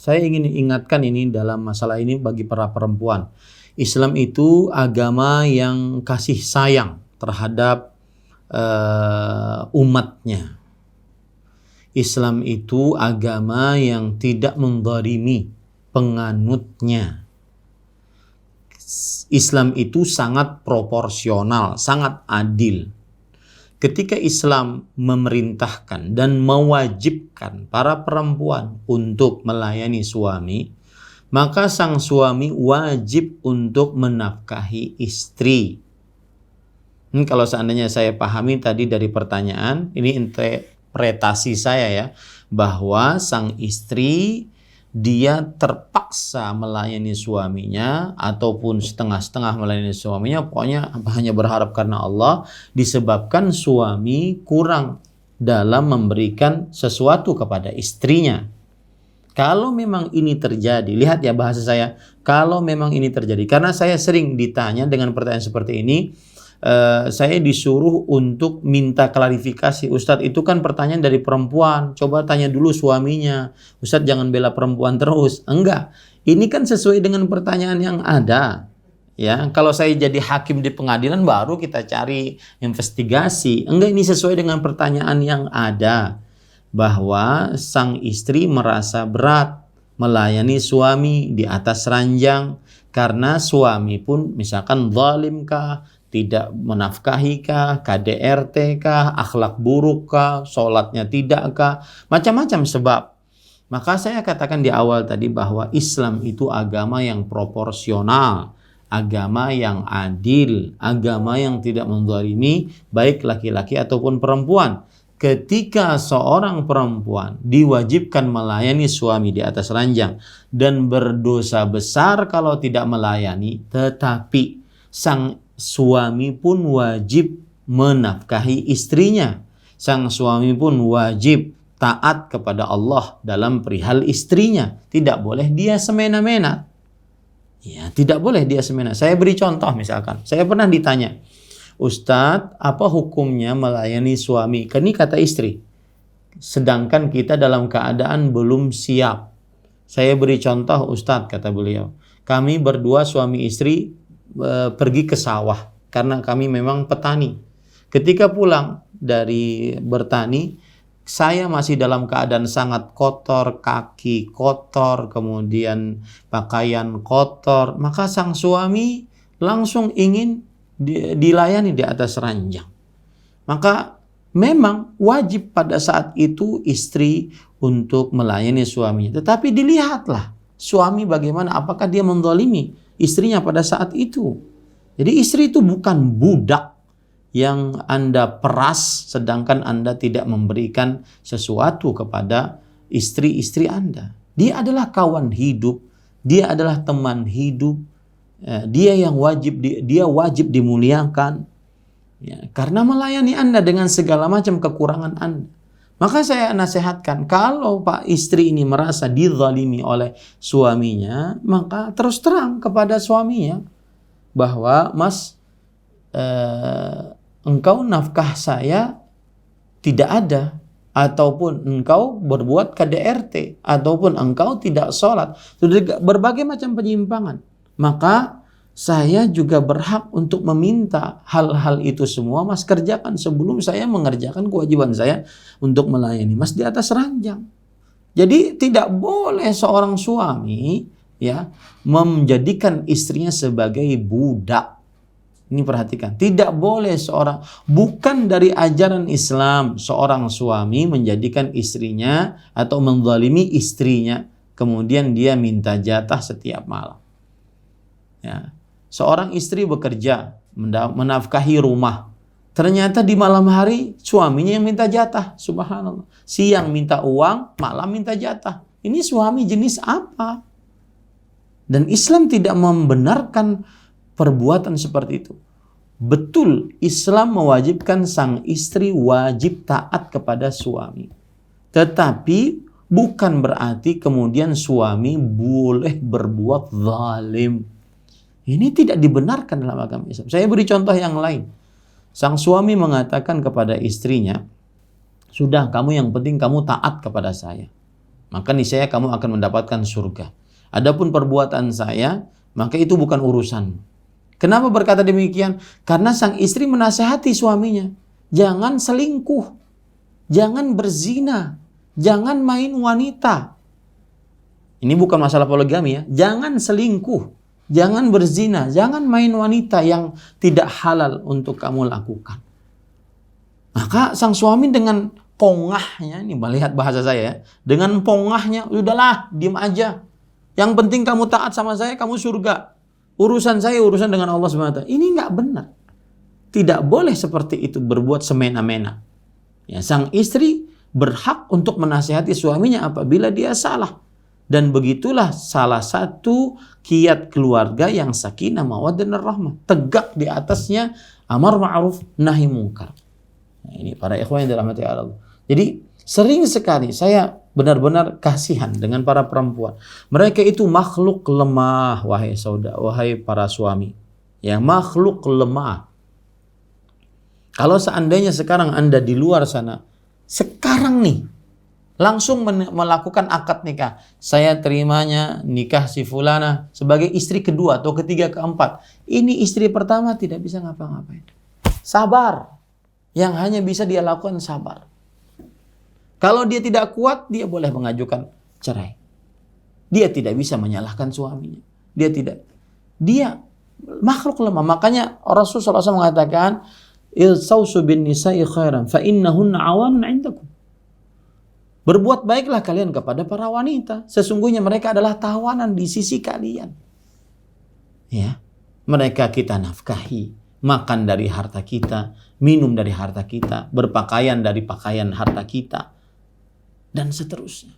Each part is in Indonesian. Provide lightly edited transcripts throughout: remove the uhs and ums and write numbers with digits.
saya ingin ingatkan ini dalam masalah ini bagi para perempuan. Islam itu agama yang kasih sayang terhadap umatnya. Islam itu agama yang tidak menzalimi penganutnya. Islam itu sangat proporsional, sangat adil. Ketika Islam memerintahkan dan mewajibkan para perempuan untuk melayani suami, maka sang suami wajib untuk menafkahi istri. Ini kalau seandainya saya pahami tadi dari pertanyaan, ini interpretasi saya ya, bahwa sang istri dia terpaksa melayani suaminya ataupun setengah-setengah melayani suaminya, pokoknya hanya berharap karena Allah, disebabkan suami kurang dalam memberikan sesuatu kepada istrinya. Kalau memang ini terjadi, lihat ya bahasa saya, kalau memang ini terjadi, karena saya sering ditanya dengan pertanyaan seperti ini, saya disuruh untuk minta klarifikasi. Ustadz, itu kan pertanyaan dari perempuan, coba tanya dulu suaminya. Ustadz, jangan bela perempuan terus. Enggak, ini kan sesuai dengan pertanyaan yang ada. Ya, kalau saya jadi hakim di pengadilan baru kita cari investigasi. Enggak, ini sesuai dengan pertanyaan yang ada. Bahwa sang istri merasa berat melayani suami di atas ranjang karena suami pun misalkan zalim kah, tidak menafkahi kah, KDRT kah, akhlak buruk kah, sholatnya tidak kah, macam-macam sebab. Maka saya katakan di awal tadi bahwa Islam itu agama yang proporsional, agama yang adil, agama yang tidak menzalimi baik laki-laki ataupun perempuan. Ketika seorang perempuan diwajibkan melayani suami di atas ranjang dan berdosa besar kalau tidak melayani, tetapi sang suami pun wajib menafkahi istrinya. Sang suami pun wajib taat kepada Allah dalam perihal istrinya. Tidak boleh dia semena-mena. Ya, tidak boleh dia semena. Saya beri contoh misalkan. Saya pernah ditanya, Ustadz, apa hukumnya melayani suami? Ini kata istri. Sedangkan kita dalam keadaan belum siap. Saya beri contoh, Ustadz, kata beliau. Kami berdua suami istri pergi ke sawah. Karena kami memang petani. Ketika pulang dari bertani, saya masih dalam keadaan sangat kotor, kaki kotor, kemudian pakaian kotor. Maka sang suami langsung ingin dilayani di atas ranjang. Maka memang wajib pada saat itu istri untuk melayani suaminya. Tetapi dilihatlah suami bagaimana, apakah dia menzalimi istrinya pada saat itu. Jadi istri itu bukan budak yang Anda peras sedangkan Anda tidak memberikan sesuatu kepada istri-istri Anda. Dia adalah kawan hidup, dia adalah teman hidup. Dia yang wajib dimuliakan ya, karena melayani Anda dengan segala macam kekurangan Anda. Maka saya nasihatkan, kalau Pak istri ini merasa dizalimi oleh suaminya, maka terus terang kepada suaminya bahwa Mas, engkau nafkah saya tidak ada, ataupun engkau berbuat KDRT, ataupun engkau tidak sholat, sudah berbagai macam penyimpangan. Maka saya juga berhak untuk meminta hal-hal itu semua Mas kerjakan sebelum saya mengerjakan kewajiban saya untuk melayani Mas di atas ranjang. Jadi tidak boleh seorang suami ya menjadikan istrinya sebagai budak. Ini perhatikan, tidak boleh bukan dari ajaran Islam seorang suami menjadikan istrinya atau menzalimi istrinya kemudian dia minta jatah setiap malam. Ya. Seorang istri bekerja, menafkahi rumah. Ternyata di malam hari suaminya yang minta jatah. Subhanallah. Siang minta uang, malam minta jatah. Ini suami jenis apa? Dan Islam tidak membenarkan perbuatan seperti itu. Betul, Islam mewajibkan sang istri wajib taat kepada suami. Tetapi bukan berarti kemudian suami boleh berbuat zalim. Ini tidak dibenarkan dalam agama Islam. Saya beri contoh yang lain. Sang suami mengatakan kepada istrinya, sudah kamu yang penting kamu taat kepada saya. maka niscaya kamu akan mendapatkan surga. Adapun perbuatan saya, maka itu bukan urusan. Kenapa berkata demikian? Karena sang istri menasehati suaminya, jangan selingkuh, jangan berzina, jangan main wanita. Ini bukan masalah poligami ya. Jangan selingkuh, jangan berzina, jangan main wanita yang tidak halal untuk kamu lakukan. Maka sang suami dengan pongahnya, ini melihat bahasa saya ya, dengan pongahnya, udahlah, diam aja. Yang penting kamu taat sama saya, kamu surga. Urusan saya urusan dengan Allah SWT. Ini nggak benar. Tidak boleh seperti itu, berbuat semena-mena. Ya, sang istri berhak untuk menasihati suaminya apabila dia salah. Dan begitulah salah satu kiat keluarga yang sakinah mawaddah dan rahmah. Tegak di atasnya amar ma'ruf nahi munkar. Nah, ini para ikhwan yang dirahmati Allah. Jadi sering sekali saya benar-benar kasihan dengan para perempuan. Mereka itu makhluk lemah, wahai saudara, wahai para suami. Ya, makhluk lemah. Kalau seandainya sekarang Anda di luar sana, sekarang nih, langsung melakukan akad nikah. Saya terimanya nikah si fulana sebagai istri kedua atau ketiga keempat. Ini istri pertama tidak bisa ngapa-ngapain. Sabar. Yang hanya bisa dia lakukan sabar. Kalau dia tidak kuat, dia boleh mengajukan cerai. Dia tidak bisa menyalahkan suaminya. Dia makhluk lemah. Makanya Rasulullah SAW mengatakan, "Ilsausu bin nisa'i khairan fa innahunna awanun 'indakum." Berbuat baiklah kalian kepada para wanita. Sesungguhnya mereka adalah tawanan di sisi kalian. Ya, mereka kita nafkahi, makan dari harta kita, minum dari harta kita, berpakaian dari pakaian harta kita, dan seterusnya.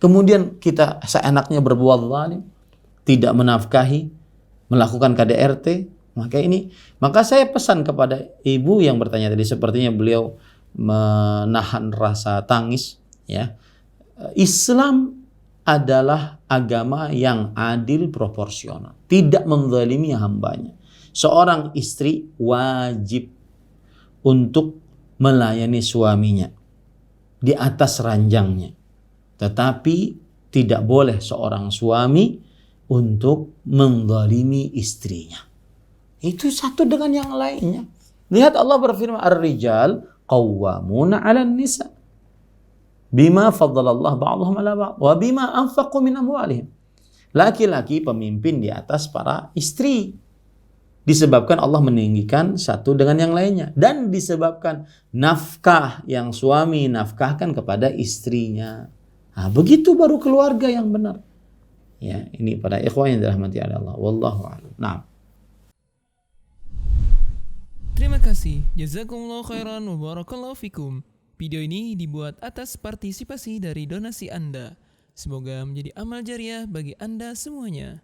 Kemudian kita seenaknya berbuat zalim, tidak menafkahi, melakukan KDRT, maka saya pesan kepada ibu yang bertanya tadi, sepertinya beliau menahan rasa tangis, ya. Islam adalah agama yang adil proporsional, tidak menzalimi hambanya. Seorang istri wajib untuk melayani suaminya di atas ranjangnya. Tetapi tidak boleh seorang suami untuk menzalimi istrinya. Itu satu dengan yang lainnya. Lihat Allah berfirman, "Ar-rijal qawwamuna 'alan nisa bima faddalallahu ba'dahum 'ala ba'd wa bima anfaqu min amwalihim." Laki-laki pemimpin di atas para istri. Disebabkan Allah meninggikan satu dengan yang lainnya. Dan disebabkan nafkah yang suami nafkahkan kepada istrinya. Nah, begitu baru keluarga yang benar. Ya, ini para ikhwan yang dirahmati Allah. Wallahu a'lam. Nah. Terima kasih. Jazakumullah khairan wa barakallahu fikum. Video ini dibuat atas partisipasi dari donasi Anda. Semoga menjadi amal jariah bagi Anda semuanya.